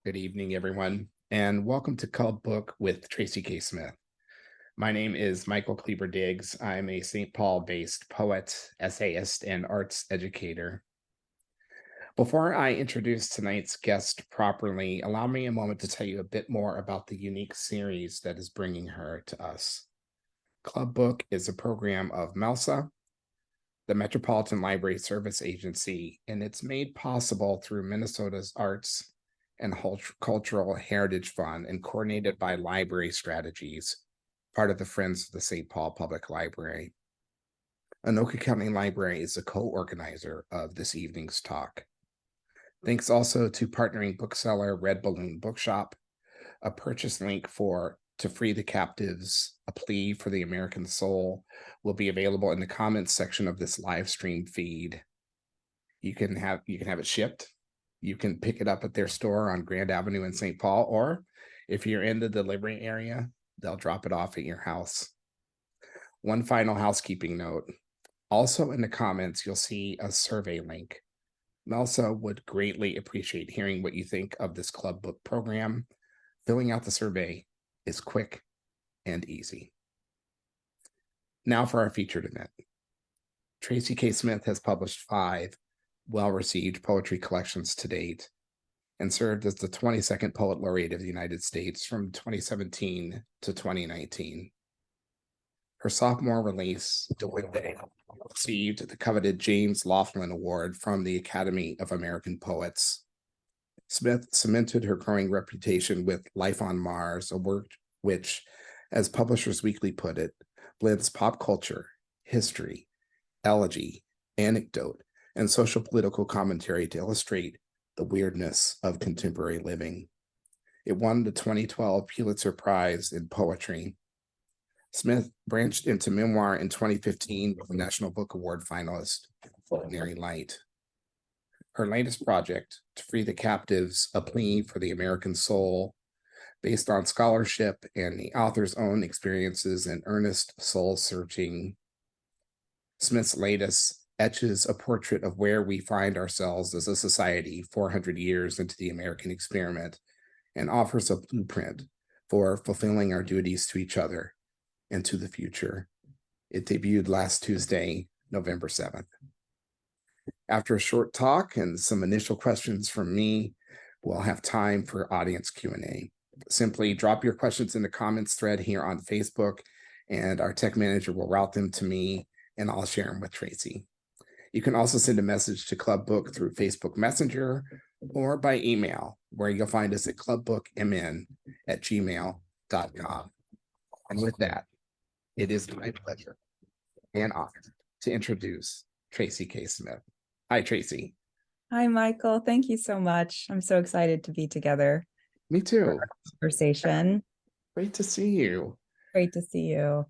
Good evening, everyone, and welcome to Club Book with Tracy K. Smith. My name is Michael Kleber-Diggs. I'm a St. Paul-based poet, essayist, and arts educator. Before I introduce tonight's guest properly, allow me a moment to tell you a bit more about the unique series that is bringing her to us. Club Book is a program of MELSA, the Metropolitan Library Service Agency, and it's made possible through Minnesota's Arts and Cultural Heritage Fund and coordinated by Library Strategies, part of the Friends of the St. Paul Public Library. Anoka County Library is a co-organizer of this evening's talk. Thanks also to partnering bookseller Red Balloon Bookshop. A purchase link To Free the Captives, A Plea for the American Soul will be available in the comments section of this live stream feed. You can have it shipped. You can pick it up at their store on Grand Avenue in St. Paul, or if you're in the delivery area, they'll drop it off at your house. One final housekeeping note. Also in the comments, you'll see a survey link. MELSA would greatly appreciate hearing what you think of this club book program. Filling out the survey is quick and easy. Now for our featured event. Tracy K. Smith has published 5 well-received poetry collections to date and served as the 22nd Poet Laureate of the United States from 2017 to 2019. Her sophomore release, Duende, received the coveted James Laughlin Award from the Academy of American Poets. Smith cemented her growing reputation with Life on Mars, a work which, as Publishers Weekly put it, blends pop culture, history, elegy, anecdote, and sociopolitical commentary to illustrate the weirdness of contemporary living. It won the 2012 Pulitzer Prize in Poetry. Smith branched into memoir in 2015 with the National Book Award finalist, Ordinary Light. Her latest project, To Free the Captives, A Plea for the American Soul, based on scholarship and the author's own experiences in earnest soul-searching. Smith's latest, Etches, a portrait of where we find ourselves as a society 400 years into the American experiment, and offers a blueprint for fulfilling our duties to each other and to the future. It debuted last Tuesday, November 7th. After a short talk and some initial questions from me, we'll have time for audience Q&A. Simply drop your questions in the comments thread here on Facebook, and our tech manager will route them to me, and I'll share them with Tracy. You can also send a message to Club Book through Facebook Messenger or by email, where you'll find us at clubbookmn@gmail.com. And with that, it is my pleasure and honor to introduce Tracy K. Smith. Hi, Tracy. Hi, Michael. Thank you so much. I'm so excited to be together. Me too. For our conversation. Great to see you. Great to see you.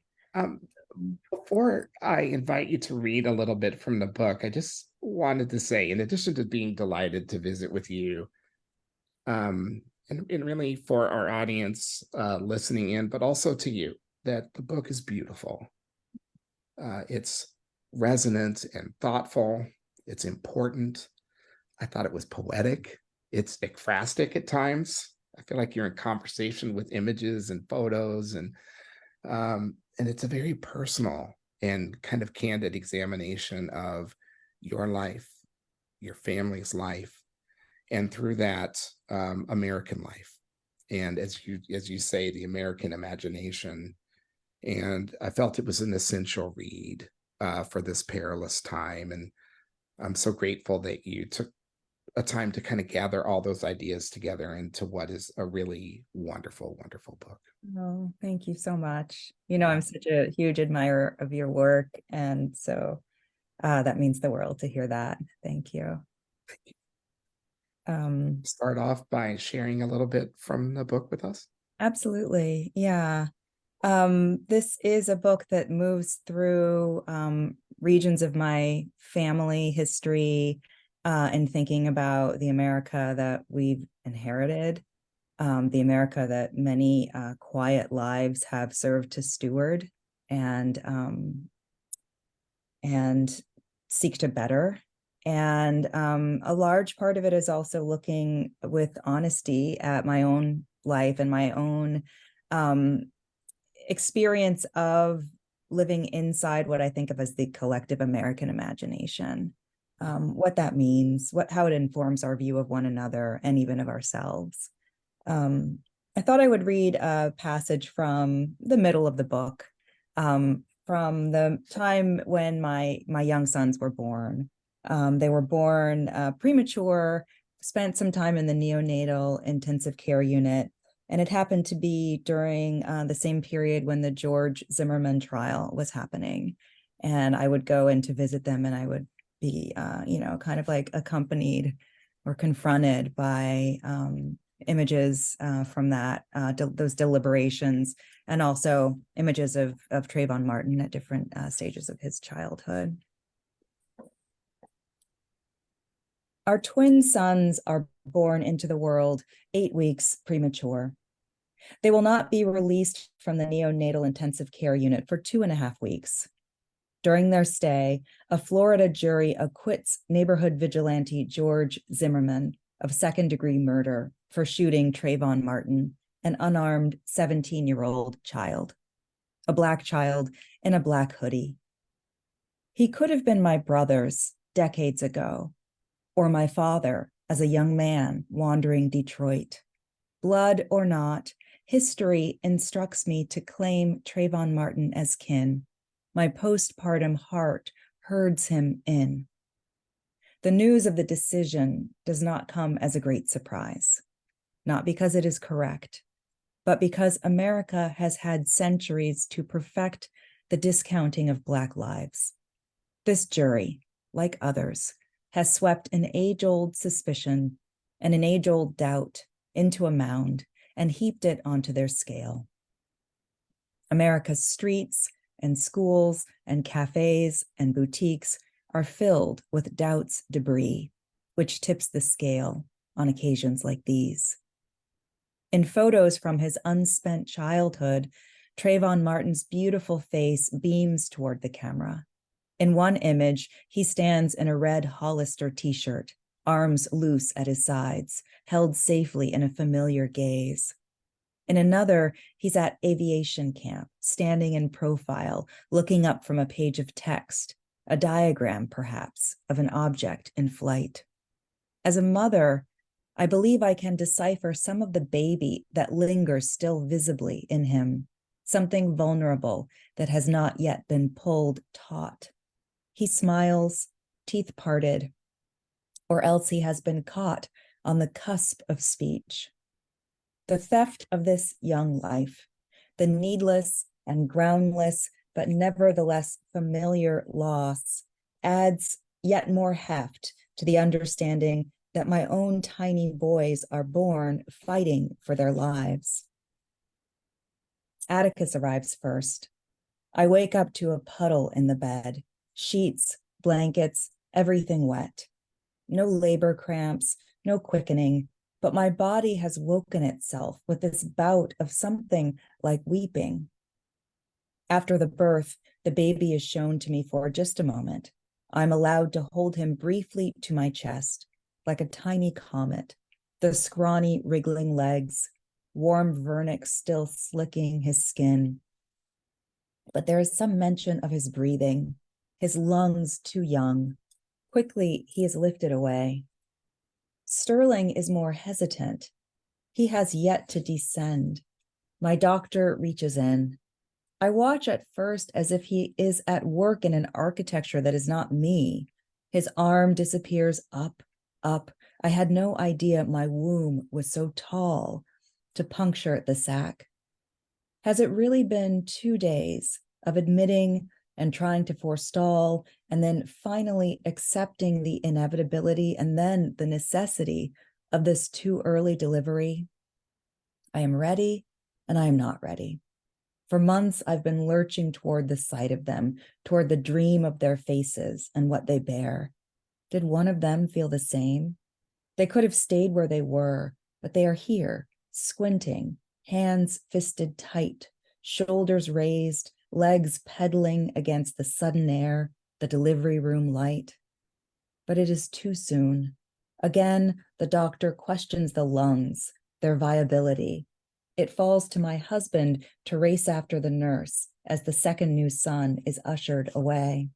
Before I invite you to read a little bit from the book, I just wanted to say, in addition to being delighted to visit with you, and really for our audience listening in, but also to you, that the book is beautiful. It's resonant and thoughtful. It's important. I thought it was poetic. It's ekphrastic at times. I feel like you're in conversation with images and photos, and it's a very personal and kind of candid examination of your life, your family's life, and through that, American life. And as you say, the American imagination. And I felt it was an essential read for this perilous time. And I'm so grateful that you took a time to kind of gather all those ideas together into what is a really wonderful, wonderful book. Oh, thank you so much. I'm such a huge admirer of your work. And so that means the world to hear that. Thank you. Start off by sharing a little bit from the book with us. Absolutely. Yeah. This is a book that moves through regions of my family history and thinking about the America that we've inherited, the America that many quiet lives have served to steward and seek to better. And a large part of it is also looking with honesty at my own life and my own experience of living inside what I think of as the collective American imagination, what that means, how it informs our view of one another and even of ourselves. I thought I would read a passage from the middle of the book, from the time when my young sons were born. They were born premature, spent some time in the neonatal intensive care unit, and it happened to be during the same period when the George Zimmerman trial was happening. And I would go in to visit them, and I would be, kind of like accompanied or confronted by images from that, those deliberations, and also images of Trayvon Martin at different stages of his childhood. Our twin sons are born into the world 8 weeks premature. They will not be released from the neonatal intensive care unit for 2.5 weeks. During their stay, a Florida jury acquits neighborhood vigilante George Zimmerman of second-degree murder for shooting Trayvon Martin, an unarmed 17-year-old child, a Black child in a Black hoodie. He could have been my brother's decades ago, or my father as a young man wandering Detroit. Blood or not, history instructs me to claim Trayvon Martin as kin. My postpartum heart herds him in. The news of the decision does not come as a great surprise, not because it is correct, but because America has had centuries to perfect the discounting of Black lives. This jury, like others, has swept an age-old suspicion and an age-old doubt into a mound and heaped it onto their scale. America's streets and schools and cafes and boutiques are filled with doubt's debris, which tips the scale on occasions like these. In photos from his unspent childhood, Trayvon Martin's beautiful face beams toward the camera. In one image, he stands in a red Hollister t-shirt, arms loose at his sides, held safely in a familiar gaze. In another, he's at aviation camp, standing in profile, looking up from a page of text, a diagram, perhaps, of an object in flight. As a mother, I believe I can decipher some of the baby that lingers still visibly in him, something vulnerable that has not yet been pulled taut. He smiles, teeth parted, or else he has been caught on the cusp of speech. The theft of this young life, the needless and groundless, but nevertheless familiar loss, adds yet more heft to the understanding that my own tiny boys are born fighting for their lives. Atticus arrives first. I wake up to a puddle in the bed, sheets, blankets, everything wet. No labor cramps, no quickening, but my body has woken itself with this bout of something like weeping. After the birth, the baby is shown to me for just a moment. I'm allowed to hold him briefly to my chest, like a tiny comet, the scrawny, wriggling legs, warm vernix still slicking his skin. But there is some mention of his breathing, his lungs too young. Quickly, he is lifted away. Sterling is more hesitant. He has yet to descend. My doctor reaches in. I watch at first as if he is at work in an architecture that is not me. His arm disappears up. I had no idea my womb was so tall to puncture the sac. Has it really been 2 days of admitting and trying to forestall, and then finally accepting the inevitability and then the necessity of this too early delivery? I am ready, and I am not ready. For months, I've been lurching toward the sight of them, toward the dream of their faces and what they bear. Did one of them feel the same? They could have stayed where they were, but they are here, squinting, hands fisted tight, shoulders raised, legs pedaling against the sudden air, the delivery room light. but it is too soon. Again, the doctor questions the lungs, their viability. It falls to my husband to race after the nurse as the second new son is ushered away.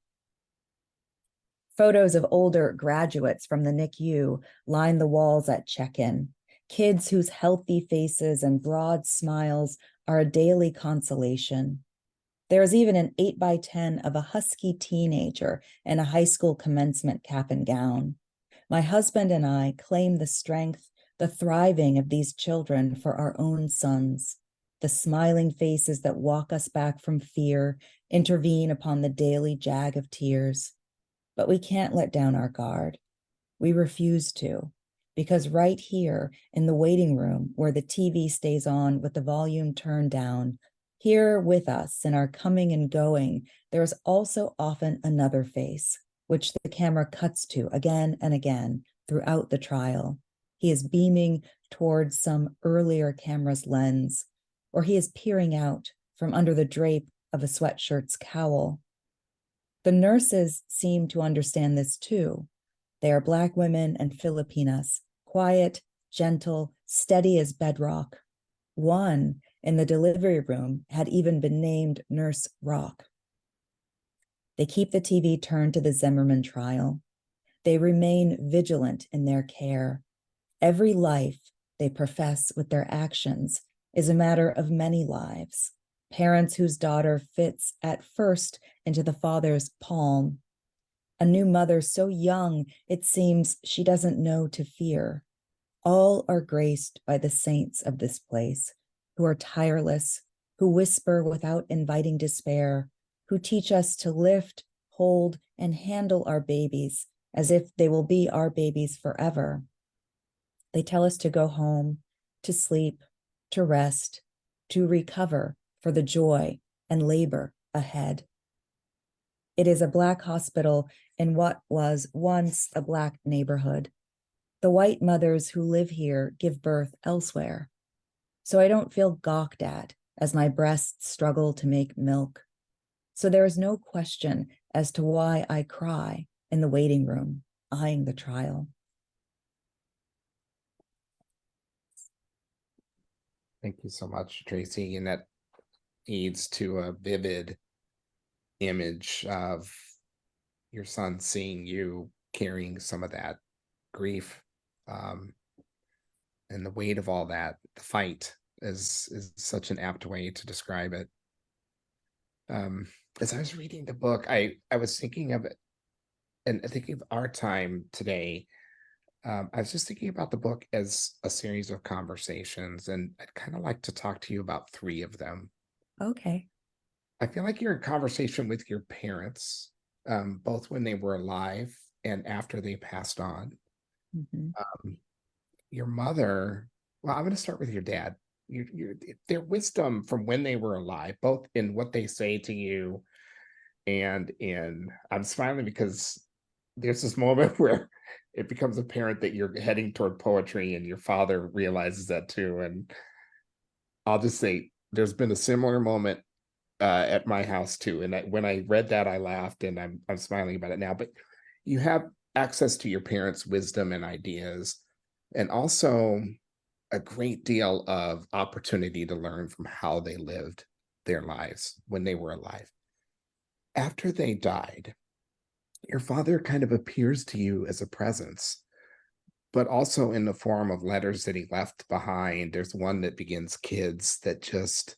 Photos of older graduates from the NICU line the walls at check-in. Kids whose healthy faces and broad smiles are a daily consolation. There is even an 8x10 of a husky teenager in a high school commencement cap and gown. My husband and I claim the strength, the thriving of these children for our own sons. The smiling faces that walk us back from fear intervene upon the daily jag of tears. But we can't let down our guard. We refuse to, because right here in the waiting room where the TV stays on with the volume turned down, here with us in our coming and going, there is also often another face, which the camera cuts to again and again throughout the trial. He is beaming towards some earlier camera's lens, or he is peering out from under the drape of a sweatshirt's cowl. The nurses seem to understand this too. They are Black women and Filipinas, quiet, gentle, steady as bedrock. One in the delivery room had even been named Nurse Rock. They keep the TV turned to the Zimmerman trial. They remain vigilant in their care. Every life they profess with their actions is a matter of many lives. Parents whose daughter fits at first into the father's palm. A new mother so young it seems she doesn't know to fear. All are graced by the saints of this place, who are tireless, who whisper without inviting despair, who teach us to lift, hold, and handle our babies as if they will be our babies forever. They tell us to go home, to sleep, to rest, to recover for the joy and labor ahead. It is a Black hospital in what was once a Black neighborhood. The white mothers who live here give birth elsewhere. So I don't feel gawked at as my breasts struggle to make milk. So there is no question as to why I cry in the waiting room, eyeing the trial. Thank you so much, Tracy. And that leads to a vivid image of your son seeing you carrying some of that grief, and the weight of all that. The fight is such an apt way to describe it. As I was reading the book, I was thinking of it and thinking of our time today. I was just thinking about the book as a series of conversations, and I'd kind of like to talk to you about three of them. Okay. I feel like you're in conversation with your parents, both when they were alive and after they passed on. Mm-hmm. Your mother, well, I'm going to start with your dad. Their wisdom from when they were alive, both in what they say to you and in, I'm smiling because there's this moment where it becomes apparent that you're heading toward poetry and your father realizes that too. And I'll just say there's been a similar moment at my house too. And when I read that, I laughed, and I'm smiling about it now. But you have access to your parents' wisdom and ideas, and also a great deal of opportunity to learn from how they lived their lives when they were alive. After they died, your father kind of appears to you as a presence, but also in the form of letters that he left behind. There's one that begins kids that just,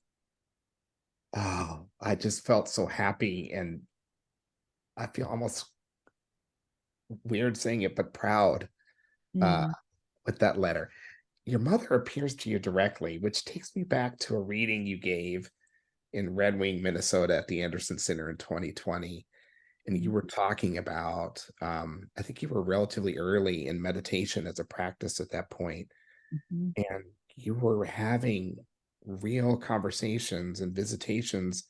oh, I just felt so happy, and I feel almost weird saying it, but proud uh, Mm-hmm. with that letter. Your mother appears to you directly, which takes me back to a reading you gave in Red Wing, Minnesota at the Anderson Center in 2020. And you were talking about, I think you were relatively early in meditation as a practice at that point, Mm-hmm. and you were having real conversations and visitations.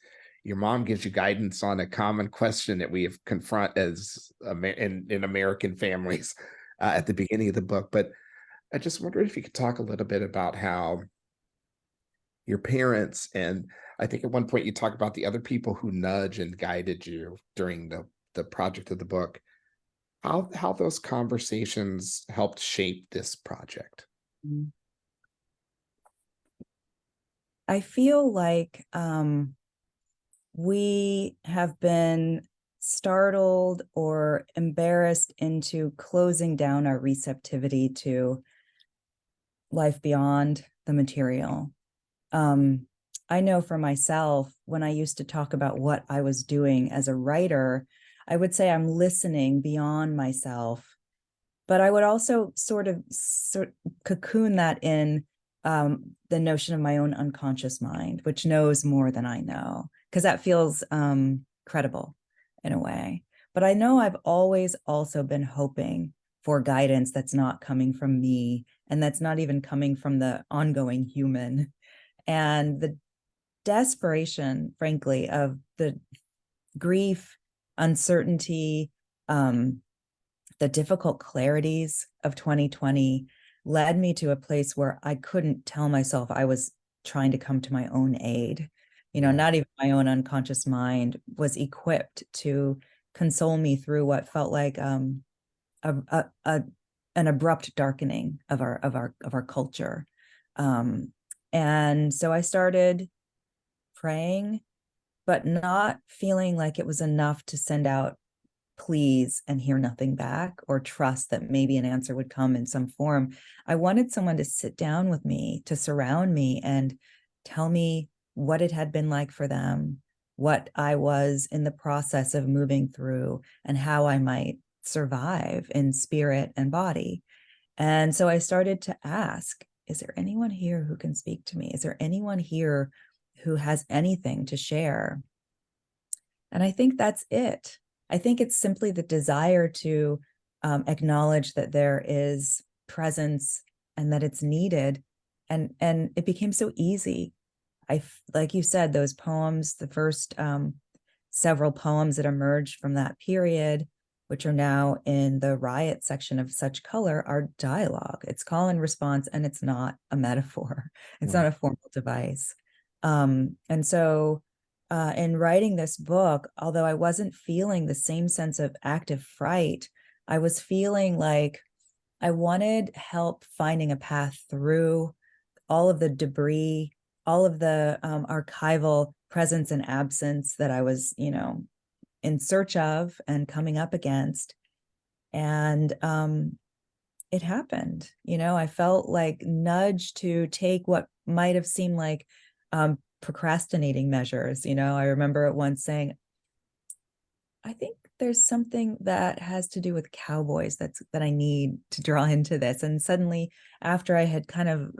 Your mom gives you guidance on a common question that we have confront as in American families at the beginning of the book. But I just wondered if you could talk a little bit about how your parents, and I think at one point you talk about the other people who nudge and guided you during the project of the book, how those conversations helped shape this project. Mm. I feel like we have been startled or embarrassed into closing down our receptivity to life beyond the material. Um, I know for myself, when I used to talk about what I was doing as a writer, I would say I'm listening beyond myself, but I would also sort cocoon that in the notion of my own unconscious mind, which knows more than I know, because that feels credible in a way. But I know I've always also been hoping for guidance that's not coming from me and that's not even coming from the ongoing human. And the desperation, frankly, of the grief, uncertainty, the difficult clarities of 2020 led me to a place where I couldn't tell myself I was trying to come to my own aid. Yeah. Not even my own unconscious mind was equipped to console me through what felt like a, a, a an abrupt darkening of our culture. Um, and so I started praying, but not feeling like it was enough to send out please and hear nothing back or trust that maybe an answer would come in some form. I wanted someone to sit down with me, to surround me and tell me what it had been like for them, what I was in the process of moving through, and how I might survive in spirit and body. And so I started to ask, is there anyone here who can speak to me? Is there anyone here who has anything to share? And I think that's it. I think it's simply the desire to acknowledge that there is presence and that it's needed. And it became so easy. Like you said, those poems, the first several poems that emerged from that period, which are now in the riot section of Such Color, are dialogue. It's call and response, and it's not a metaphor. It's not Right. a formal device. And so in writing this book, although I wasn't feeling the same sense of active fright, I was feeling like I wanted help finding a path through all of the debris, all of the archival presence and absence that I was, in search of and coming up against. And it happened. I felt like nudged to take what might have seemed like procrastinating measures. I remember at once saying, I think there's something that has to do with cowboys that I need to draw into this. And suddenly, after I had kind of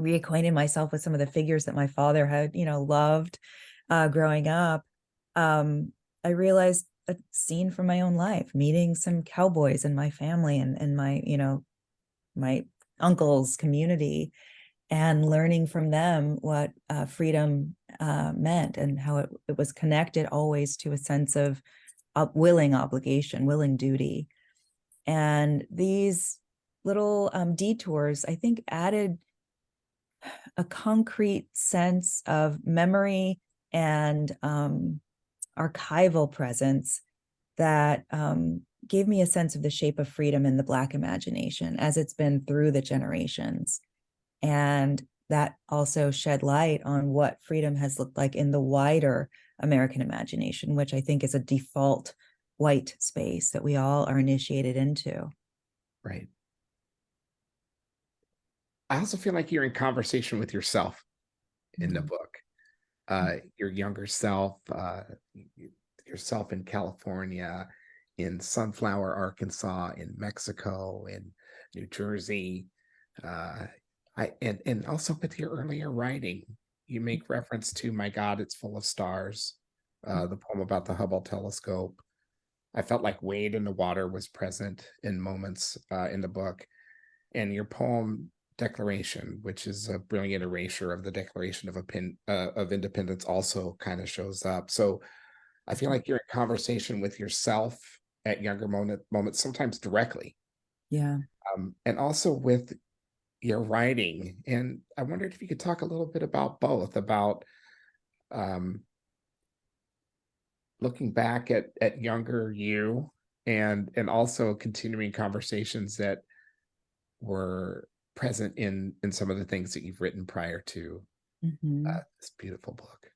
reacquainted myself with some of the figures that my father had, loved growing up, I realized a scene from my own life, meeting some cowboys in my family and my, my uncle's community, and learning from them what freedom meant and how it was connected always to a sense of willing obligation, willing duty. And these little detours, I think, added a concrete sense of memory and archival presence that gave me a sense of the shape of freedom in the Black imagination as it's been through the generations. And that also shed light on what freedom has looked like in the wider American imagination, which I think is a default white space that we all are initiated into. Right. I also feel like you're in conversation with yourself in the Mm-hmm. book. Your younger self, yourself in California, in Sunflower, Arkansas, in Mexico, in New Jersey. Uh, and also with your earlier writing, you make reference to "My God, It's Full of Stars," the poem about the Hubble telescope. I felt like Wade in the Water was present in moments in the book, and your poem Declaration, which is a brilliant erasure of the Declaration of Independence, also kind of shows up. So I feel like you're in conversation with yourself at younger moments, sometimes directly, Yeah. and also with your writing. And I wondered if you could talk a little bit about both, about um, looking back at younger you and also continuing conversations that were present in some of the things that you've written prior to this beautiful book.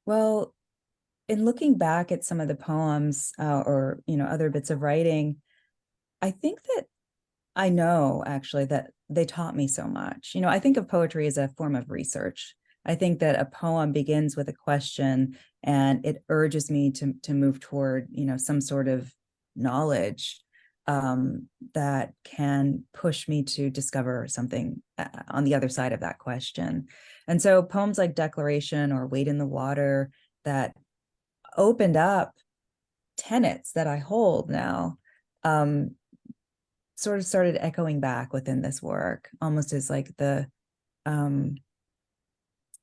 Well, in looking back at some of the poems or other bits of writing, I think that I know actually that they taught me so much. I think of poetry as a form of research. I think that a poem begins with a question and it urges me to move toward, some sort of knowledge that can push me to discover something on the other side of that question. And so poems like Declaration or Wade in the Water that opened up tenets that I hold now sort of started echoing back within this work, almost as like the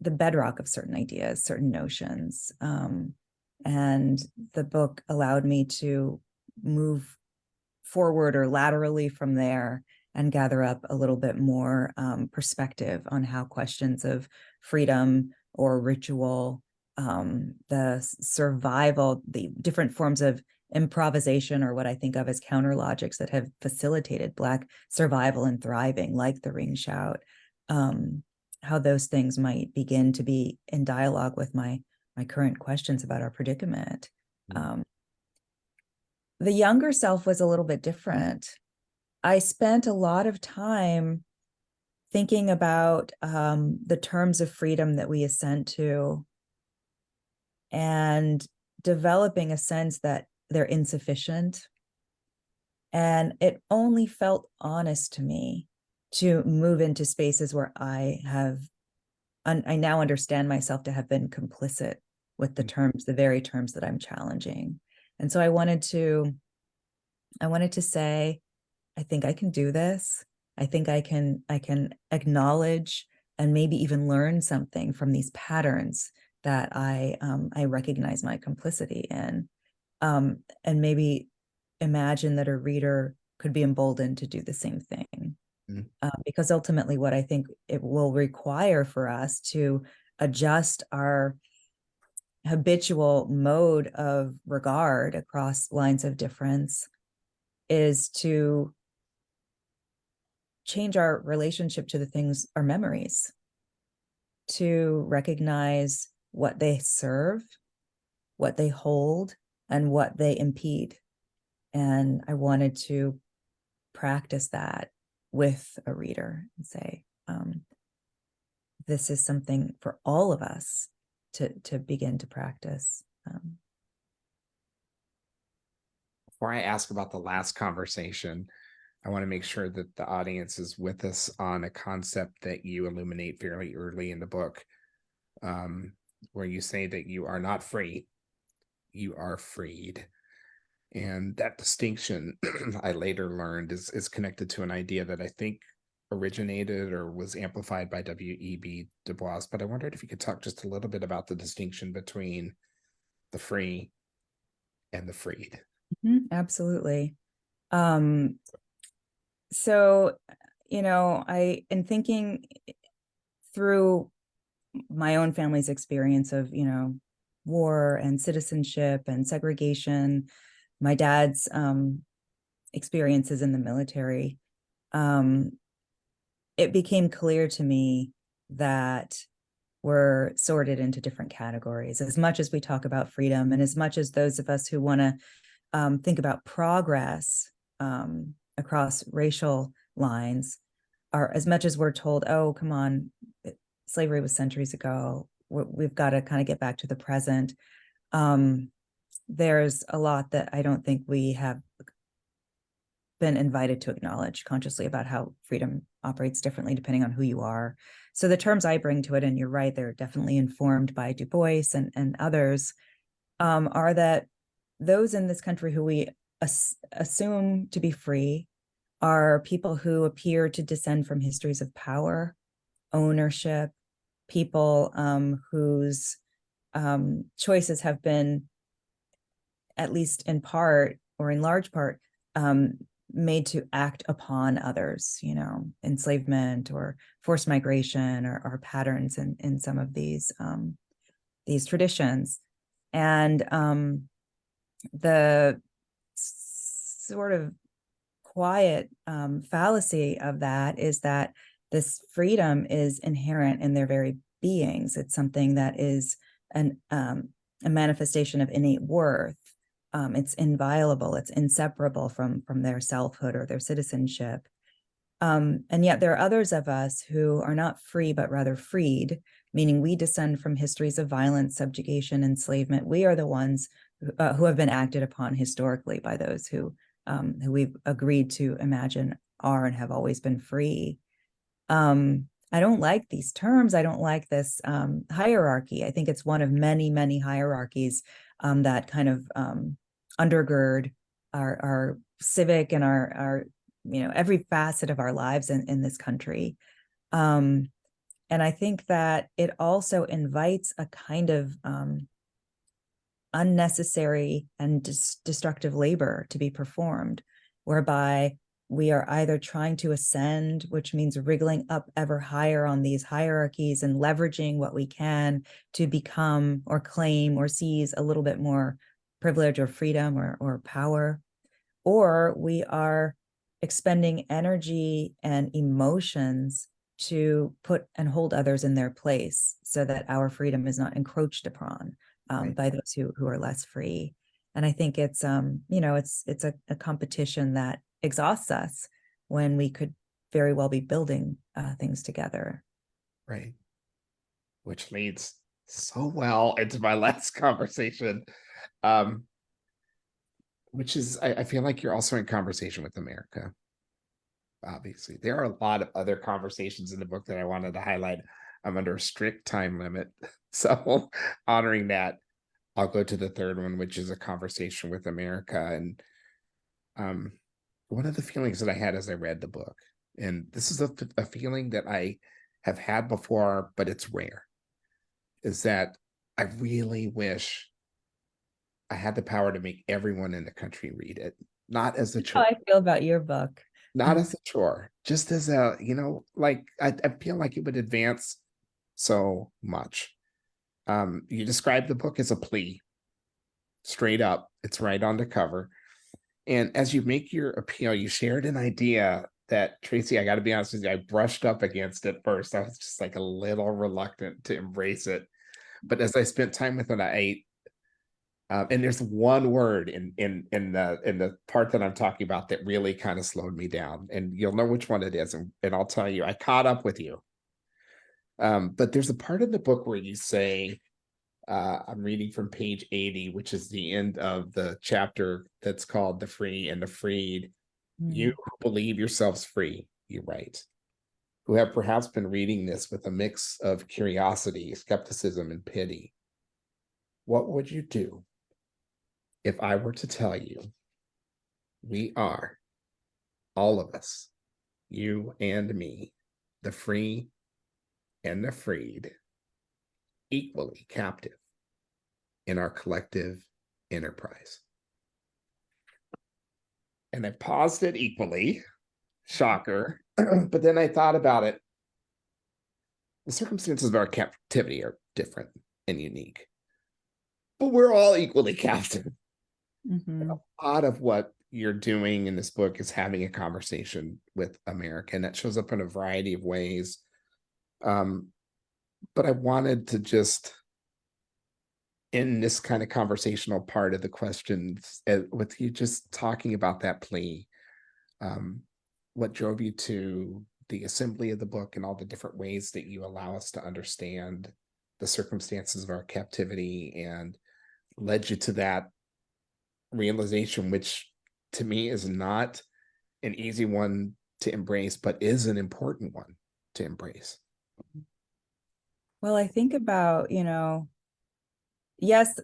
bedrock of certain ideas, certain notions. And the book allowed me to move forward or laterally from there and gather up a little bit more perspective on how questions of freedom or ritual, the survival, the different forms of improvisation, or what I think of as counter logics that have facilitated Black survival and thriving, like the ring shout, how those things might begin to be in dialogue with my current questions about our predicament. The younger self was a little bit different. I spent a lot of time thinking about the terms of freedom that we assent to and developing a sense that they're insufficient. And it only felt honest to me to move into spaces where I now understand myself to have been complicit with the terms, the very terms that I'm challenging. And so I wanted to say, I think I can do this. I think I can acknowledge and maybe even learn something from these patterns that I recognize my complicity in, and maybe imagine that a reader could be emboldened to do the same thing. Because ultimately what I think it will require for us to adjust our habitual mode of regard across lines of difference is to change our relationship to the things, our memories, to recognize what they serve, what they hold, and what they impede. And I wanted to practice that with a reader and say, this is something for all of us to begin to practice. Before I ask about the last conversation, I want to make sure that the audience is with us on a concept that you illuminate fairly early in the book, where you say that you are not free, you are freed. And that distinction, I later learned, is connected to an idea that I think originated or was amplified by W.E.B. Du Bois. But I wondered if you could talk just a little bit about the distinction between the free and the freed. Absolutely. So, in thinking through my own family's experience of, war and citizenship and segregation, my dad's experiences in the military, it became clear to me that we're sorted into different categories. As much as we talk about freedom, and as much as those of us who want to think about progress across racial lines, are, as much as we're told, oh, come on, slavery was centuries ago, we've got to kind of get back to the present. There's a lot that I don't think we have been invited to acknowledge consciously about how freedom operates differently depending on who you are. So the terms I bring to it, and you're right, they're definitely informed by Du Bois and others, are that those in this country who we assume to be free are people who appear to descend from histories of power, ownership, people whose choices have been, at least in part or in large part, made to act upon others, enslavement or forced migration or patterns in some of these traditions. And the sort of quiet fallacy of that is that this freedom is inherent in their very beings. It's something that is a manifestation of innate worth. It's inviolable. It's inseparable from their selfhood or their citizenship. And yet there are others of us who are not free, but rather freed, meaning we descend from histories of violence, subjugation, enslavement. We are the ones who have been acted upon historically by those who we've agreed to imagine are and have always been free. I don't like these terms. I don't like this hierarchy. I think it's one of many, many hierarchies that kind of undergird our civic and our every facet of our lives in this country. And I think that it also invites a kind of unnecessary and destructive labor to be performed, whereby we are either trying to ascend, which means wriggling up ever higher on these hierarchies and leveraging what we can to become or claim or seize a little bit more privilege or freedom or power, or we are expending energy and emotions to put and hold others in their place so that our freedom is not encroached upon by those who are less free. And I think it's it's a competition that exhausts us when we could very well be building things together. Right. Which leads so well into my last conversation, which is I feel like you're also in conversation with America. Obviously, there are a lot of other conversations in the book that I wanted to highlight. I'm under a strict time limit, so honoring that, I'll go to the third one, which is a conversation with America. And one of the feelings that I had as I read the book, and this is a feeling that I have had before, but it's rare, is that I really wish I had the power to make everyone in the country read it, not as a How chore, I feel about your book. not as a chore, just as a, like I feel like it would advance so much. You describe the book as a plea, straight up. It's right on the cover. And as you make your appeal, you shared an idea that, Tracy, I got to be honest with you, I brushed up against it first. I was just like a little reluctant to embrace it. But as I spent time with it, and there's one word in the part that I'm talking about that really kind of slowed me down, and you'll know which one it is, and I'll tell you, I caught up with you. But there's a part in the book where you say, I'm reading from page 80, which is the end of the chapter that's called The Free and the Freed. You who believe yourselves free, you write, who have perhaps been reading this with a mix of curiosity, skepticism, and pity. What would you do if I were to tell you we are, all of us, you and me, the free and the freed, equally captive in our collective enterprise? And I paused it equally, shocker, but then I thought about it. The circumstances of our captivity are different and unique, but we're all equally captive. Mm-hmm. A lot of what you're doing in this book is having a conversation with America, and that shows up in a variety of ways. But I wanted to just, in this kind of conversational part of the questions, with you just talking about that plea, what drove you to the assembly of the book and all the different ways that you allow us to understand the circumstances of our captivity, and led you to that realization, which to me is not an easy one to embrace, but is an important one to embrace. Well, I think about, yes,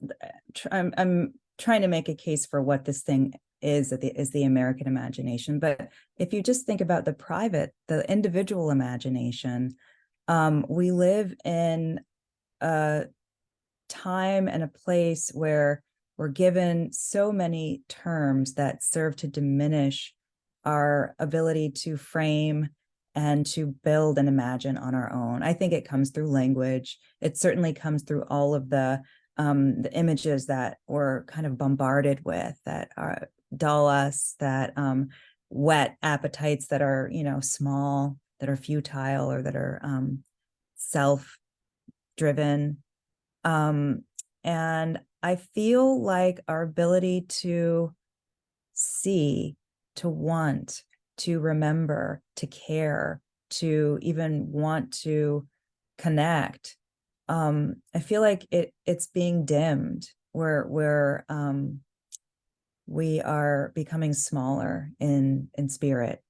I'm trying to make a case for what this thing is the American imagination. But if you just think about the individual imagination, we live in a time and a place where we're given so many terms that serve to diminish our ability to frame and to build and imagine on our own. I think it comes through language. It certainly comes through all of the images that we're kind of bombarded with, that are dull us, that whet appetites that are, small, that are futile, or that are self-driven. And I feel like our ability to see, to want, to remember, to care, to even want to connect, I feel like it's being dimmed. We are becoming smaller in spirit,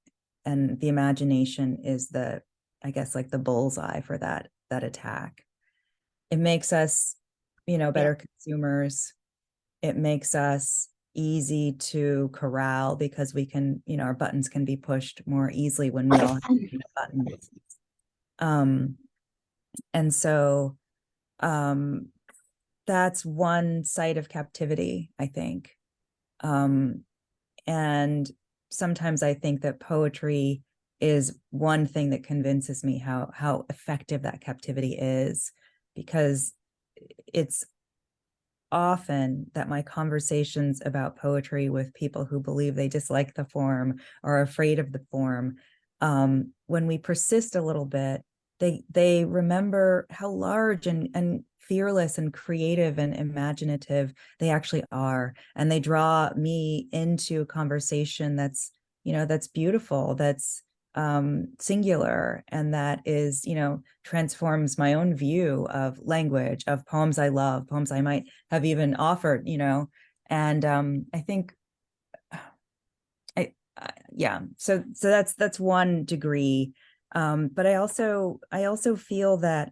and the imagination is I guess, like the bullseye for that attack. It makes us, better consumers. It makes us easy to corral because we can, our buttons can be pushed more easily when we all have buttons. And so that's one side of captivity, I think. And sometimes I think that poetry is one thing that convinces me how effective that captivity is, because it's often that my conversations about poetry with people who believe they dislike the form or are afraid of the form, when we persist a little bit, they remember how large and fearless and creative and imaginative they actually are, and they draw me into a conversation that's beautiful, that's singular, and that is, transforms my own view of language, of poems I love, poems I might have even offered, and I think yeah, so that's one degree. But I also feel that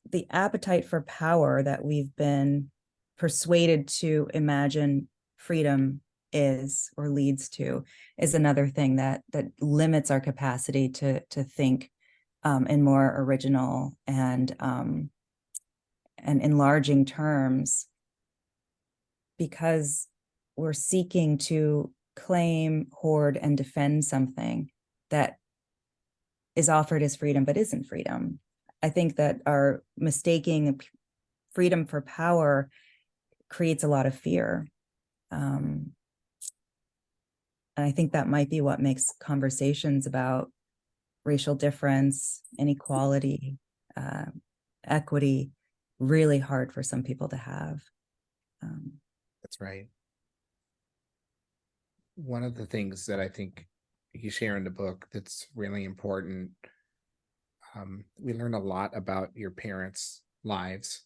the appetite for power that we've been persuaded to imagine freedom is, or leads to, is another thing that limits our capacity to think in more original and enlarging terms, because we're seeking to claim, hoard, and defend something that is offered as freedom but isn't freedom. I think that our mistaking freedom for power creates a lot of fear. And I think that might be what makes conversations about racial difference, inequality, equity really hard for some people to have. That's right. One of the things that I think you share in the book that's really important, we learn a lot about your parents' lives.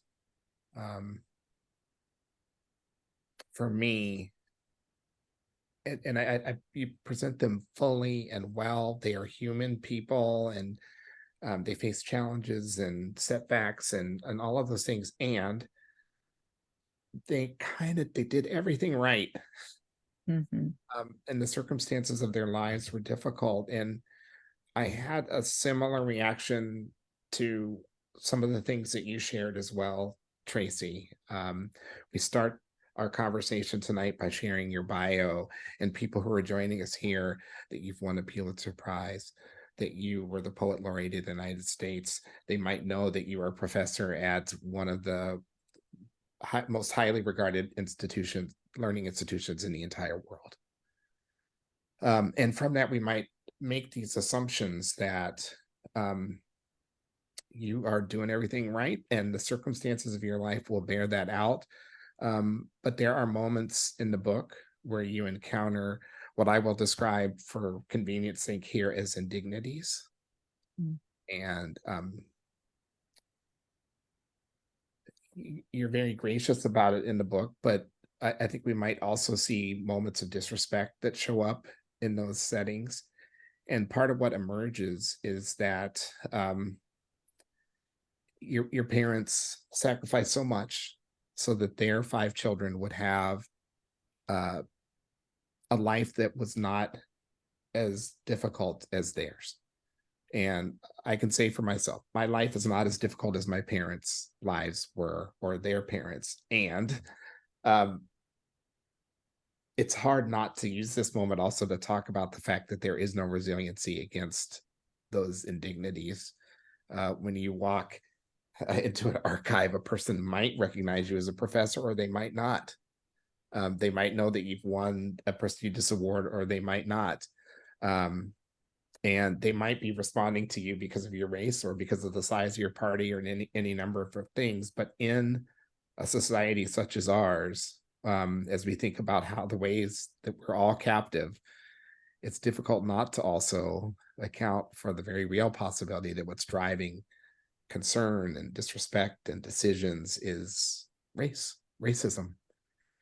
For me, and you present them fully and well. They are human people, and they face challenges and setbacks and all of those things, and they did everything right. Mm-hmm. And the circumstances of their lives were difficult, and I had a similar reaction to some of the things that you shared as well, Tracy. We start our conversation tonight by sharing your bio, and people who are joining us here, that you've won a Pulitzer Prize, that you were the Poet Laureate of the United States. They might know that you are a professor at one of the most highly regarded learning institutions in the entire world. And from that, we might make these assumptions that you are doing everything right, and the circumstances of your life will bear that out. But there are moments in the book where you encounter what I will describe, for convenience sake here, as indignities. And you're very gracious about it in the book, but I think we might also see moments of disrespect that show up in those settings. And part of what emerges is that your parents sacrificed so much so that their 5 children would have a life that was not as difficult as theirs. And I can say for myself, my life is not as difficult as my parents' lives were, or their parents. And it's hard not to use this moment also to talk about the fact that there is no resiliency against those indignities. When you walk into an archive, a person might recognize you as a professor, or they might not. They might know that you've won a prestigious award, or they might not. Um, and they might be responding to you because of your race or because of the size of your party or any number of things. But in a society such as ours, as we think about how the ways that we're all captive, it's difficult not to also account for the very real possibility that what's driving concern and disrespect and decisions is racism.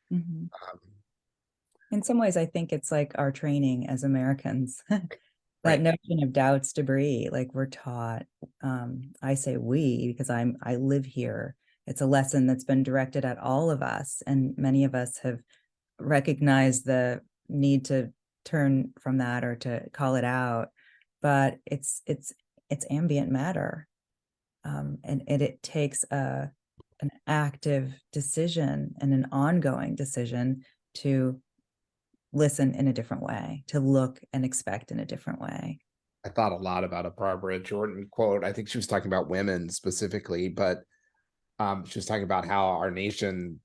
Mhm. Um, In some ways, I think it's like our training as Americans. That right. notion of doubt's debris, like we're taught, I say we because I live here. It's a lesson that's been directed at all of us, and many of us have recognized the need to turn from that or to call it out. But it's ambient matter, and it takes an active decision and an ongoing decision to listen in a different way, to look and expect in a different way. I thought a lot about a Barbara Jordan quote. I think she was talking about women specifically, but she was talking about how our nation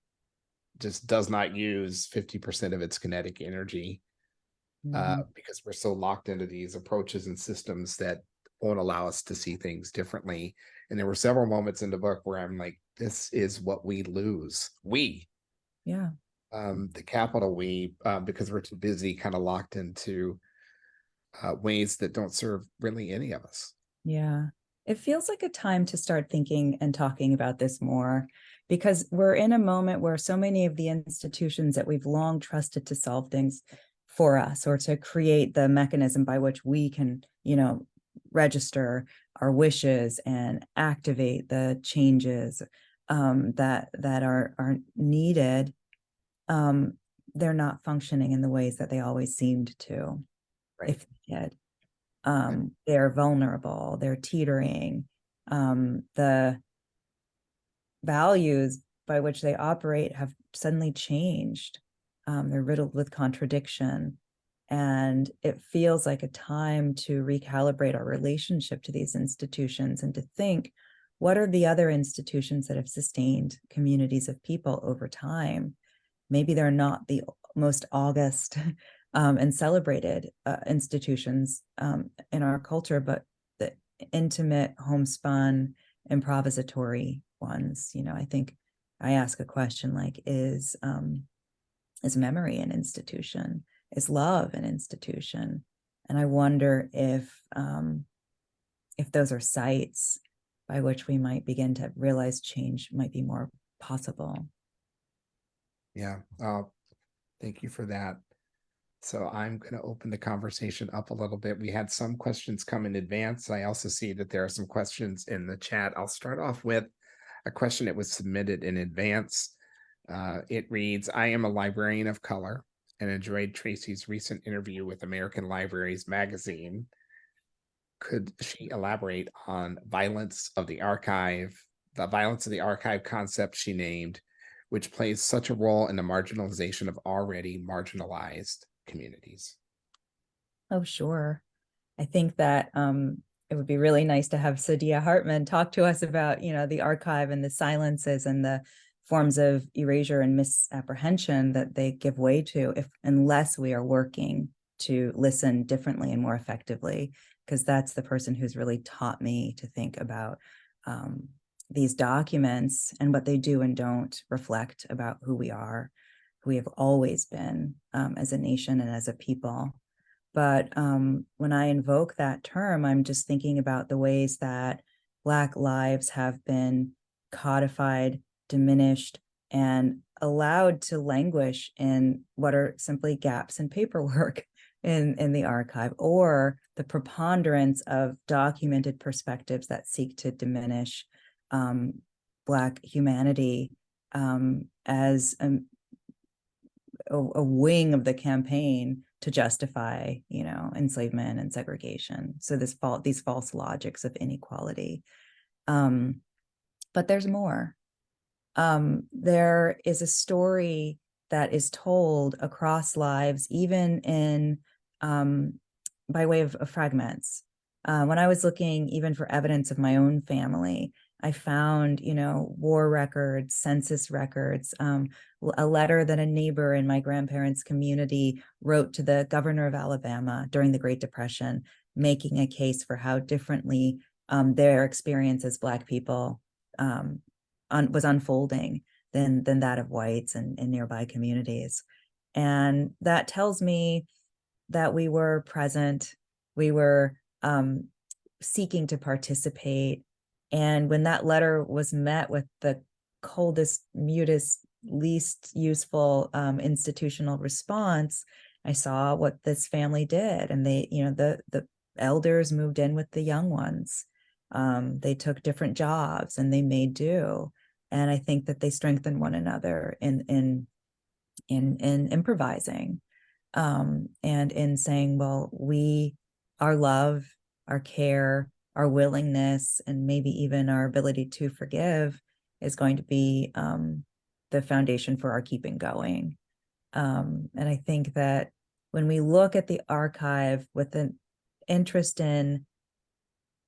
just does not use 50% of its kinetic energy Mhm. because we're so locked into these approaches and systems that won't allow us to see things differently. And there were several moments in the book where I'm like, this is what we lose. Yeah. The capital we, because we're too busy, kind of locked into ways that don't serve really any of us. Yeah. It feels like a time to start thinking and talking about this more because we're in a moment where so many of the institutions that we've long trusted to solve things for us or to create the mechanism by which we can, register our wishes and activate the changes that are needed, um, they're not functioning in the ways that they always seemed to, Right. if they did. They're vulnerable, they're teetering. The values by which they operate have suddenly changed. They're riddled with contradiction. And it feels like a time to recalibrate our relationship to these institutions and to think, what are the other institutions that have sustained communities of people over time? Maybe they're not the most august and celebrated institutions in our culture, but the intimate, homespun, improvisatory ones. I think I ask a question like, is memory an institution? Is love an institution? And I wonder if those are sites by which we might begin to realize change might be more possible. Yeah. Thank you for that. So I'm going to open the conversation up a little bit. We had some questions come in advance. I also see that there are some questions in the chat. I'll start off with a question that was submitted in advance. It reads, I am a librarian of color and enjoyed Tracy's recent interview with American Libraries magazine. Could she elaborate on the violence of the archive concept she named, which plays such a role in the marginalization of already marginalized communities? Oh, sure. I think that it would be really nice to have Sadia Hartman talk to us about, the archive and the silences and the forms of erasure and misapprehension that they give way to unless we are working to listen differently and more effectively, because that's the person who's really taught me to think about these documents and what they do and don't reflect about who we are, who we have always been as a nation and as a people. But when I invoke that term, I'm just thinking about the ways that Black lives have been codified, diminished, and allowed to languish in what are simply gaps in paperwork in the archive, or the preponderance of documented perspectives that seek to diminish Black humanity as a wing of the campaign to justify, enslavement and segregation. So these false logics of inequality. But there's more. There is a story that is told across lives, even in by way of fragments. When I was looking even for evidence of my own family, I found, war records, census records, a letter that a neighbor in my grandparents' community wrote to the governor of Alabama during the Great Depression, making a case for how differently their experience as Black people was unfolding than that of whites in nearby communities. And that tells me that we were present, we were seeking to participate. And when that letter was met with the coldest, mutest, least useful institutional response, I saw what this family did. And they, the elders moved in with the young ones. They took different jobs and they made do. And I think that they strengthened one another in improvising, and in saying, well, our love, our care, our willingness, and maybe even our ability to forgive is going to be the foundation for our keeping going. And I think that when we look at the archive with an interest in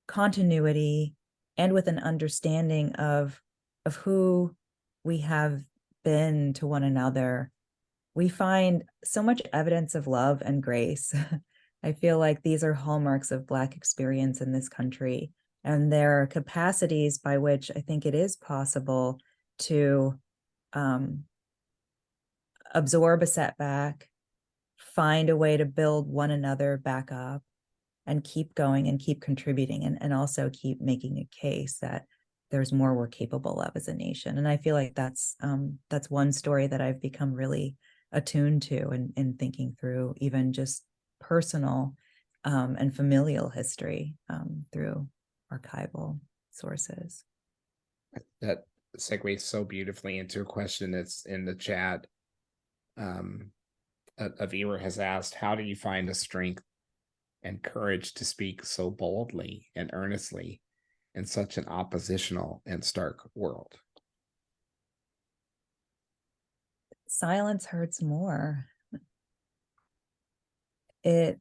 continuity and with an understanding of who we have been to one another, we find so much evidence of love and grace. I feel like these are hallmarks of Black experience in this country, and there are capacities by which I think it is possible to absorb a setback, find a way to build one another back up, and keep going and keep contributing, and also keep making a case that there's more we're capable of as a nation. And I feel like that's one story that I've become really attuned to in thinking through even just personal and familial history through archival sources. That segues so beautifully into a question that's in the chat. A viewer has asked, how do you find the strength and courage to speak so boldly and earnestly in such an oppositional and stark world? Silence hurts more. It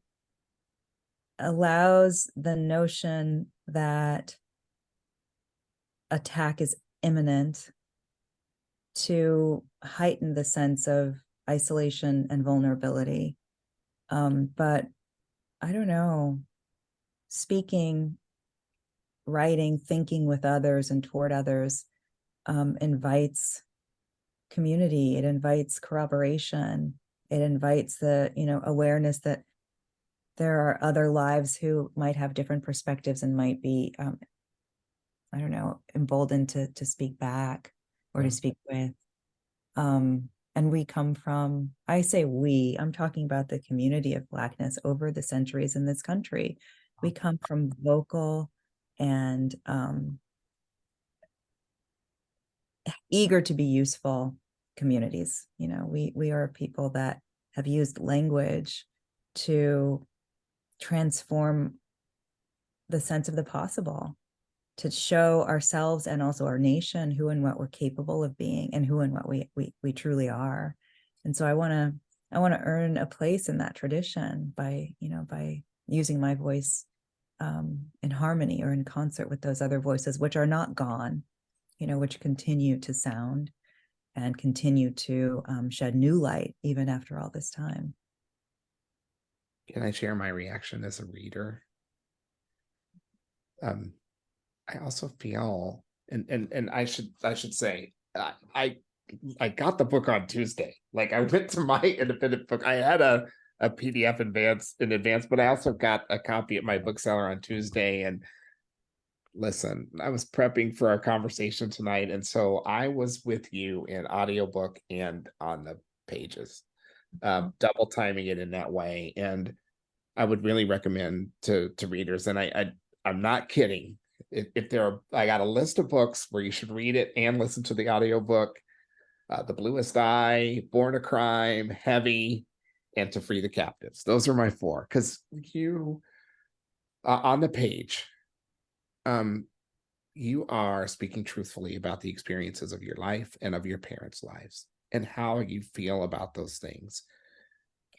allows the notion that attack is imminent to heighten the sense of isolation and vulnerability. But I don't know, speaking, writing, thinking with others and toward others invites community. It invites corroboration. It invites the, awareness that there are other lives who might have different perspectives and might be, I don't know, emboldened to speak back or to speak with. And we come from, I say we, I'm talking about the community of Blackness over the centuries in this country. We come from vocal and eager to be useful communities. We are people that have used language to transform the sense of the possible, to show ourselves and also our nation who and what we're capable of being and who and what we truly are. And so I want to earn a place in that tradition by using my voice in harmony or in concert with those other voices, which are not gone, which continue to sound and continue to shed new light even after all this time. Can I share my reaction as a reader? I also feel, and I should say, I got the book on Tuesday. Like, I went to my independent book. I had a PDF in advance, but I also got a copy at my bookseller on Tuesday. And listen, I was prepping for our conversation tonight, and so I was with you in audiobook and on the pages, double timing it in that way. And I would really recommend to readers, and I'm not kidding. If I got a list of books where you should read it and listen to the audiobook: The Bluest Eye, Born a Crime, Heavy, and To Free the Captives. Those are my four, because you on the page, you are speaking truthfully about the experiences of your life and of your parents' lives and how you feel about those things.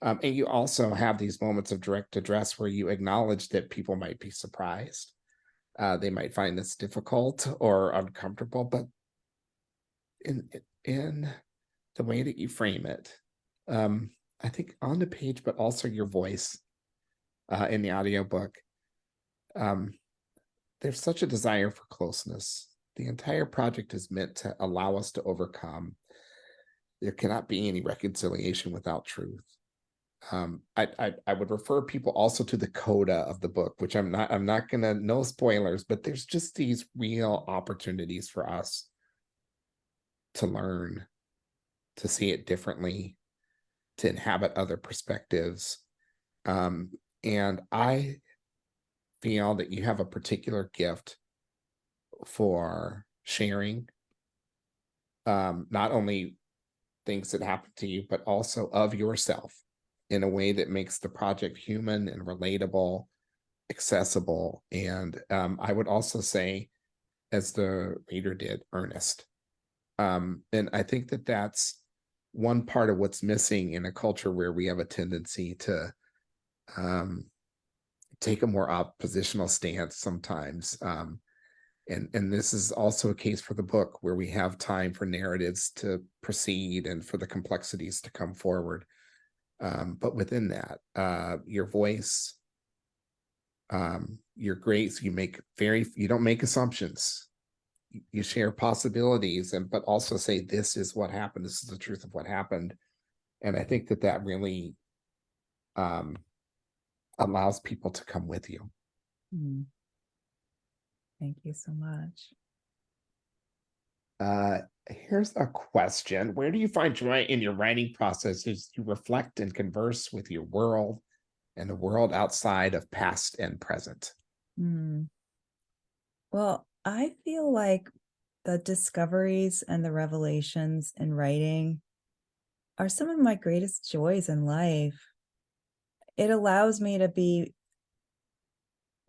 And you also have these moments of direct address where you acknowledge that people might be surprised. They might find this difficult or uncomfortable, but in the way that you frame it, I think on the page, but also your voice in the audiobook, there's such a desire for closeness. The entire project is meant to allow us to overcome. There cannot be any reconciliation without truth. I would refer people also to the coda of the book, which I'm not gonna, no spoilers, but there's just these real opportunities for us to learn, to see it differently, to inhabit other perspectives. And I feel that you have a particular gift for sharing not only things that happen to you, but also of yourself in a way that makes the project human and relatable, accessible. And I would also say, as the reader did, earnest. And I think that that's one part of what's missing in a culture where we have a tendency to take a more oppositional stance sometimes. And this is also a case for the book, where we have time for narratives to proceed and for the complexities to come forward. But within that, your voice, your grace, you don't make assumptions. You share possibilities, but also say, this is what happened. This is the truth of what happened. And I think that really allows people to come with you. Mm. Thank you so much. Here's a question. Where do you find joy in your writing process as you reflect and converse with your world and the world outside of past and present? Well, I feel like the discoveries and the revelations in writing are some of my greatest joys in life. It allows me to be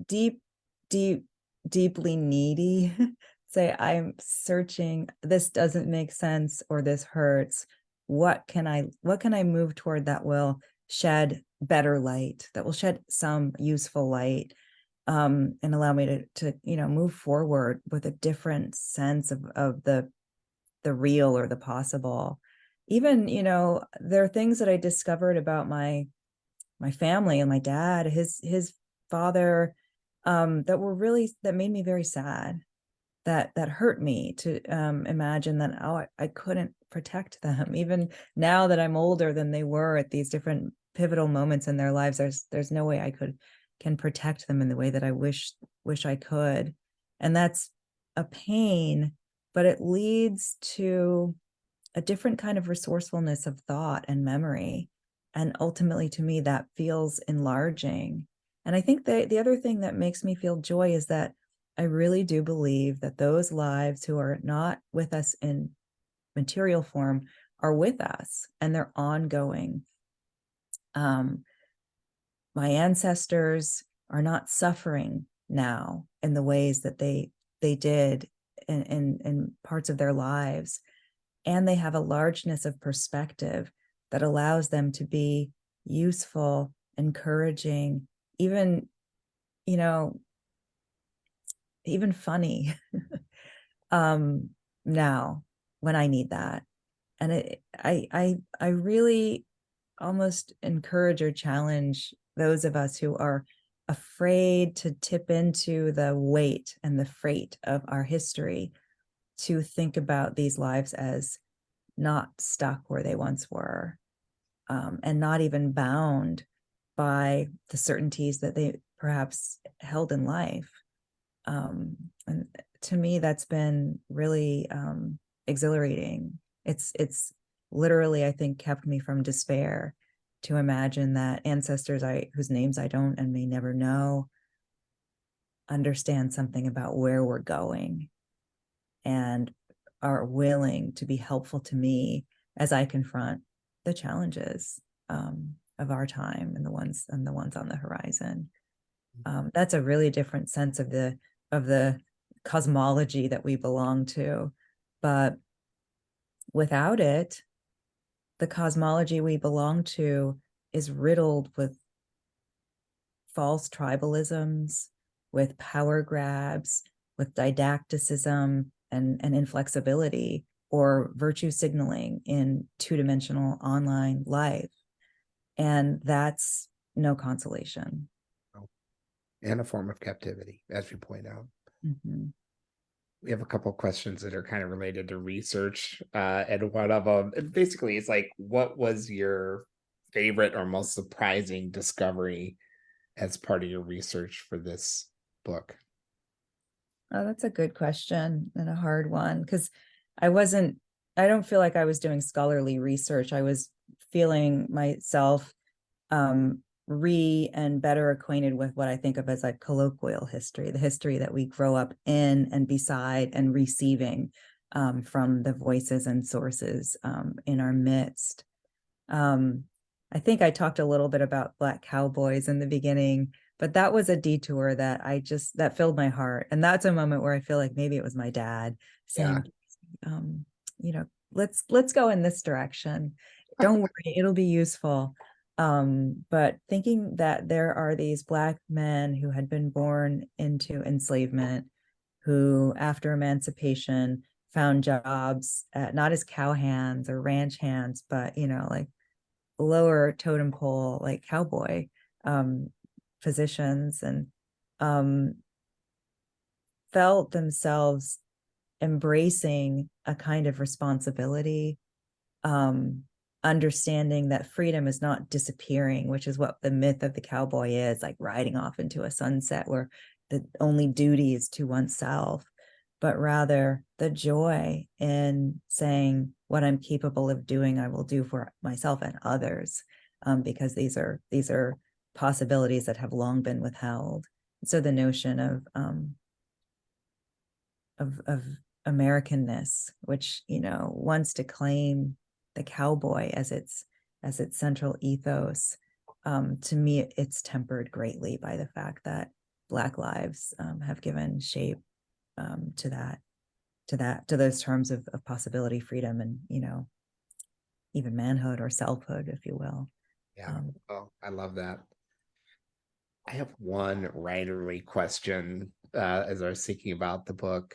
deeply needy. Say, I'm searching, this doesn't make sense, or this hurts. What can I move toward that will shed better light, that will shed some useful light, and allow me to move forward with a different sense of the real or the possible. Even, there are things that I discovered about my family and my dad, his father, that made me very sad, that hurt me to imagine that, I couldn't protect them. Even now that I'm older than they were at these different pivotal moments in their lives, there's no way I can protect them in the way that I wish I could. And that's a pain, but it leads to a different kind of resourcefulness of thought and memory. And ultimately, to me, that feels enlarging. And I think the other thing that makes me feel joy is that I really do believe that those lives who are not with us in material form are with us, and they're ongoing. My ancestors are not suffering now in the ways that they did in parts of their lives. And they have a largeness of perspective that allows them to be useful, encouraging, even, even funny now when I need that. And I really almost encourage or challenge those of us who are afraid to tip into the weight and the freight of our history to think about these lives as not stuck where they once were, and not even bound by the certainties that they perhaps held in life. And to me, that's been really exhilarating. It's literally, I think, kept me from despair to imagine that ancestors whose names I don't and may never know understand something about where we're going and are willing to be helpful to me as I confront the challenges of our time and the ones on the horizon. That's a really different sense of the cosmology that we belong to, but without it, the cosmology we belong to is riddled with false tribalisms, with power grabs, with didacticism and inflexibility, or virtue signaling in two-dimensional online life. And that's no consolation. And a form of captivity, as you point out. Mm-hmm. We have a couple of questions that are kind of related to research. And one of them, basically, is like, what was your favorite or most surprising discovery as part of your research for this book? Oh, that's a good question and a hard one, because I don't feel like I was doing scholarly research. I was feeling myself and better acquainted with what I think of as like colloquial history, the history that we grow up in and beside and receiving from the voices and sources in our midst. I think I talked a little bit about Black cowboys in the beginning, but that was a detour that filled my heart. And that's a moment where I feel like maybe it was my dad Yeah. saying, um, let's go in this direction. Don't worry, it'll be useful. But thinking that there are these Black men who had been born into enslavement, who after emancipation found jobs not as cowhands or ranch hands, but like lower totem pole, like cowboy um, positions, and um, felt themselves embracing a kind of responsibility, um, understanding that freedom is not disappearing, which is what the myth of the cowboy is, like riding off into a sunset where the only duty is to oneself, but rather the joy in saying what I'm capable of doing, I will do for myself and others, because these are possibilities that have long been withheld. So the notion of Americanness, which wants to claim the cowboy as its central ethos, to me, it's tempered greatly by the fact that Black lives have given shape to those terms of possibility, freedom, and even manhood or selfhood, if you will. Yeah. Oh, I love that. I have one writerly question as I was thinking about the book.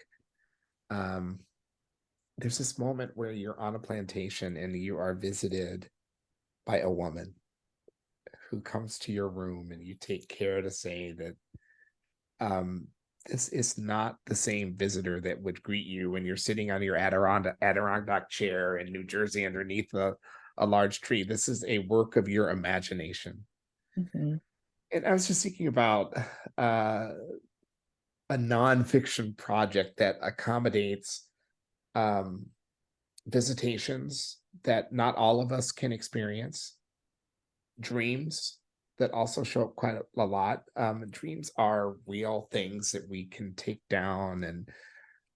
Um, there's this moment where you're on a plantation and you are visited by a woman who comes to your room, and you take care to say that um, this is not the same visitor that would greet you when you're sitting on your Adirondack chair in New Jersey underneath a large tree. This is a work of your imagination. Mm-hmm. And I was just thinking about uh, a nonfiction project that accommodates um, visitations that not all of us can experience, dreams that also show up quite a lot. Dreams are real things that we can take down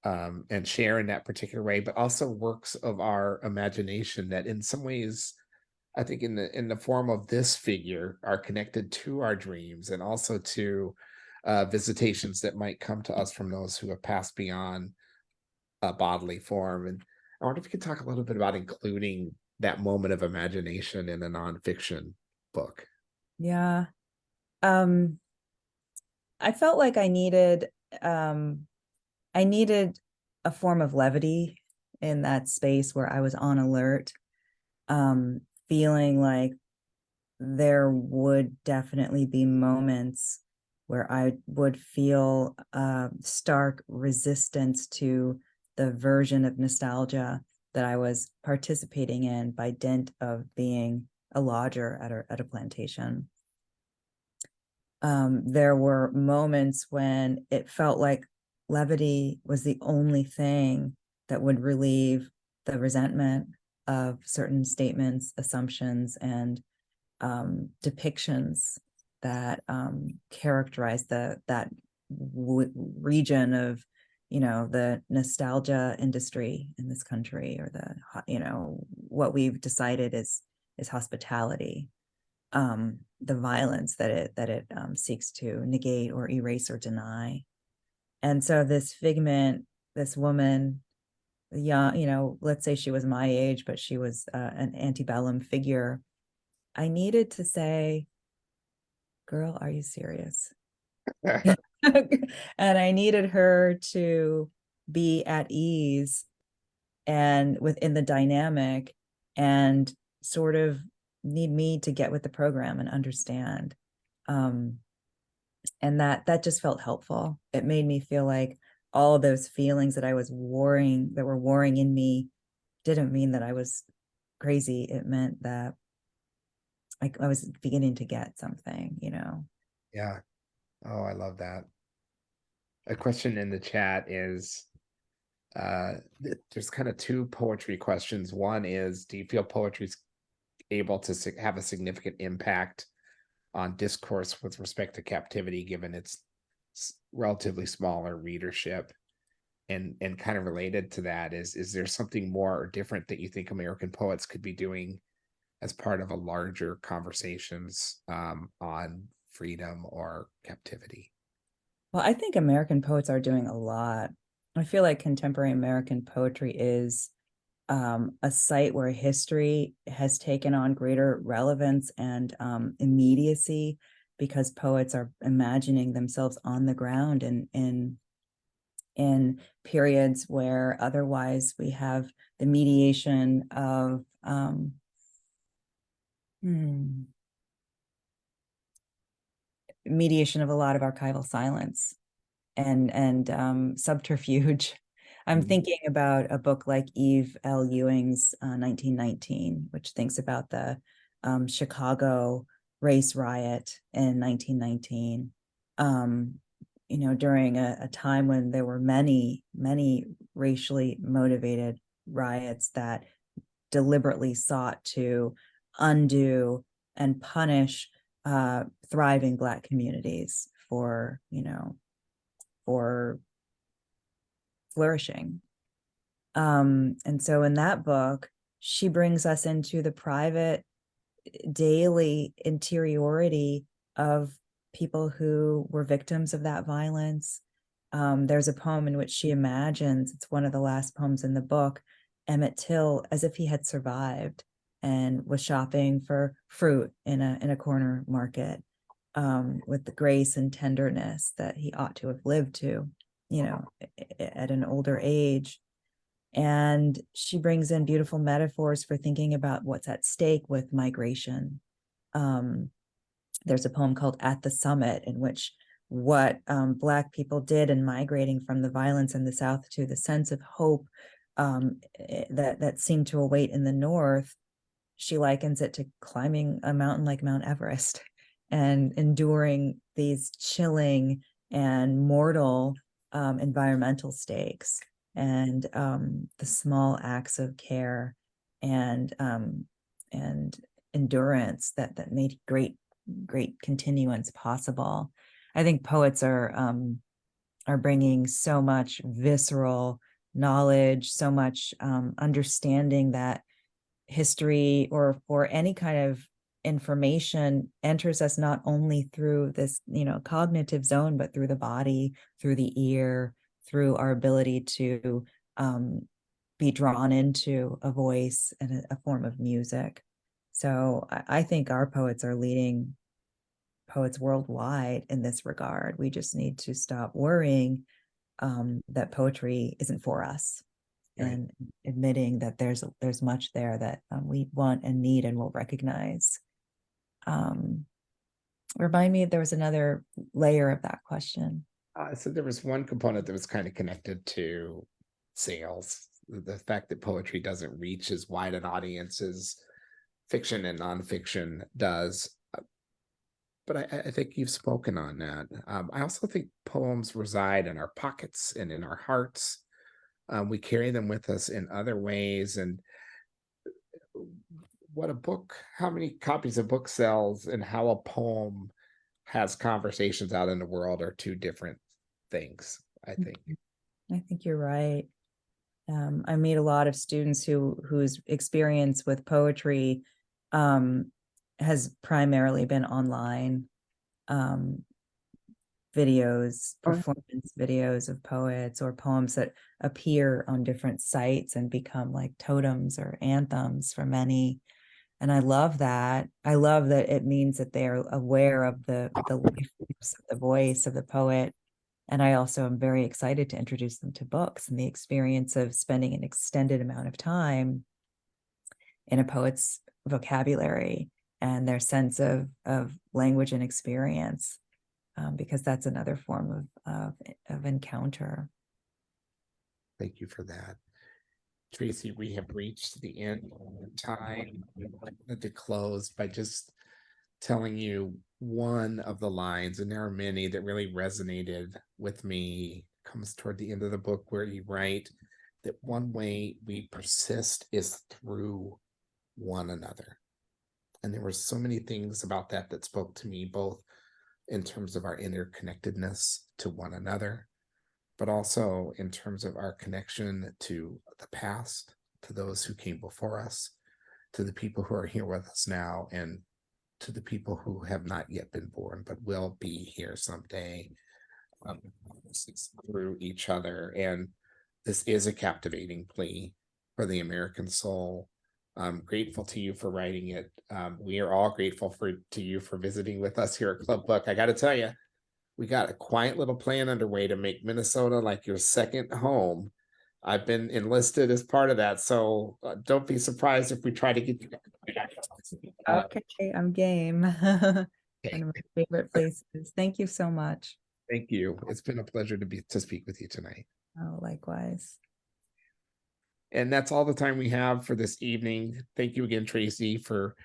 and share in that particular way, but also works of our imagination that, in some ways, I think in the form of this figure, are connected to our dreams and also to visitations that might come to us from those who have passed beyond a bodily form. And I wonder if you could talk a little bit about including that moment of imagination in a nonfiction book. Yeah. um I felt like um I needed a form of levity in that space where I was on alert, feeling like there would definitely be moments where I would feel stark resistance to the version of nostalgia that I was participating in by dint of being a lodger at a plantation. There were moments when it felt like levity was the only thing that would relieve the resentment of certain statements, assumptions, and depictions that characterize that region of the nostalgia industry in this country, or what we've decided is hospitality, the violence that it seeks to negate or erase or deny. And so this figment, this woman, young, let's say she was my age, but she was an antebellum figure. I needed to say, girl, are you serious? And I needed her to be at ease and within the dynamic, and sort of need me to get with the program and understand. Um, and that just felt helpful. It made me feel like all of those feelings that were warring in me didn't mean that I was crazy. It meant that I was beginning to get something, you know. Yeah. Oh, I love that. A question in the chat is there's kind of two poetry questions. One is, do you feel poetry is able to have a significant impact on discourse with respect to captivity, given its relatively smaller readership? And kind of related to that is there something more or different that you think American poets could be doing as part of a larger conversations on freedom or captivity? Well, I think American poets are doing a lot. I feel like contemporary American poetry is a site where history has taken on greater relevance and immediacy, because poets are imagining themselves on the ground and in periods where otherwise we have the mediation of mediation of a lot of archival silence and subterfuge. I'm thinking about a book like Eve L. Ewing's 1919, which thinks about the Chicago race riot in 1919. During a time when there were many, many racially motivated riots that deliberately sought to undo and punish thriving Black communities for flourishing. And so in that book, she brings us into the private, daily interiority of people who were victims of that violence. There's a poem in which she imagines, it's one of the last poems in the book, Emmett Till as if he had survived and was shopping for fruit in a corner market, with the grace and tenderness that he ought to have lived to, at an older age. And she brings in beautiful metaphors for thinking about what's at stake with migration. There's a poem called At the Summit, in which what Black people did in migrating from the violence in the South to the sense of hope that seemed to await in the North, she likens it to climbing a mountain like Mount Everest and enduring these chilling and mortal environmental stakes, and the small acts of care and endurance that made great continuance possible. I think poets are bringing so much visceral knowledge, so much understanding that history or any kind of information enters us not only through this cognitive zone, but through the body, through the ear, through our ability to be drawn into a voice and a form of music. So I think our poets are leading poets worldwide in this regard. We just need to stop worrying that poetry isn't for us, Right. and admitting that there's much there that we want and need and will recognize. Remind me if there was another layer of that question. So there was one component that was kind of connected to sales, the fact that poetry doesn't reach as wide an audience as fiction and nonfiction does. But I think you've spoken on that. I also think poems reside in our pockets and in our hearts. We carry them with us in other ways. And how many copies a book sells and how a poem has conversations out in the world are two different things, I think. I think you're right. I meet a lot of students whose experience with poetry has primarily been online, performance videos of poets or poems that appear on different sites and become like totems or anthems for many. And I love that. I love that it means that they're aware of the voice of the poet, And I also am very excited to introduce them to books and the experience of spending an extended amount of time in a poet's vocabulary and their sense of language and experience, because that's another form of encounter. Thank you for that. Tracy, we have reached the end of time. I wanted to close by just telling you one of the lines, and there are many that really resonated with me. Comes toward the end of the book where you write that one way we persist is through one another. And there were so many things about that that spoke to me, both in terms of our interconnectedness to one another, but also in terms of our connection to the past, to those who came before us, to the people who are here with us now, and to the people who have not yet been born but will be here someday. This is through each other, and this is a captivating plea for the American soul. I'm grateful to you for writing it. We are all grateful to you for visiting with us here at Club Book. I got to tell you, we got a quiet little plan underway to make Minnesota like your second home. I've been enlisted as part of that, so don't be surprised if we try to get you. Okay, I'm game. One of my favorite places. Thank you so much. Thank you. It's been a pleasure to speak with you tonight. Oh, likewise. And that's all the time we have for this evening. Thank you again, Tracy, for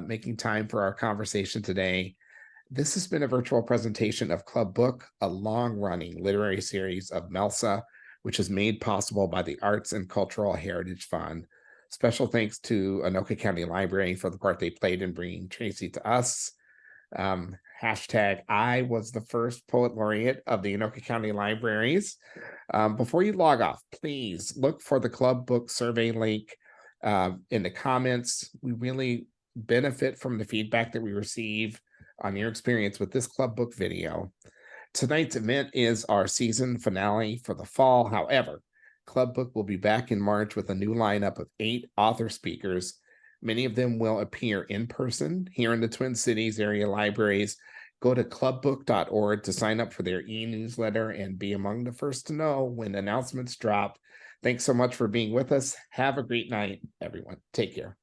making time for our conversation today. This has been a virtual presentation of Club Book, a long-running literary series of MELSA, which is made possible by the Arts and Cultural Heritage Fund. Special thanks to Anoka County Library for the part they played in bringing Tracy to us. Hashtag I was the first Poet Laureate of the Anoka County Libraries. Before you log off, please look for the Club Book survey link in the comments. We really benefit from the feedback that we receive on your experience with this Club Book video. Tonight's event is our season finale for the fall. However, Club Book will be back in March with a new lineup of 8 author speakers. Many of them will appear in person here in the Twin Cities area libraries. Go to clubbook.org to sign up for their e-newsletter and be among the first to know when announcements drop. Thanks so much for being with us. Have a great night, everyone. Take care.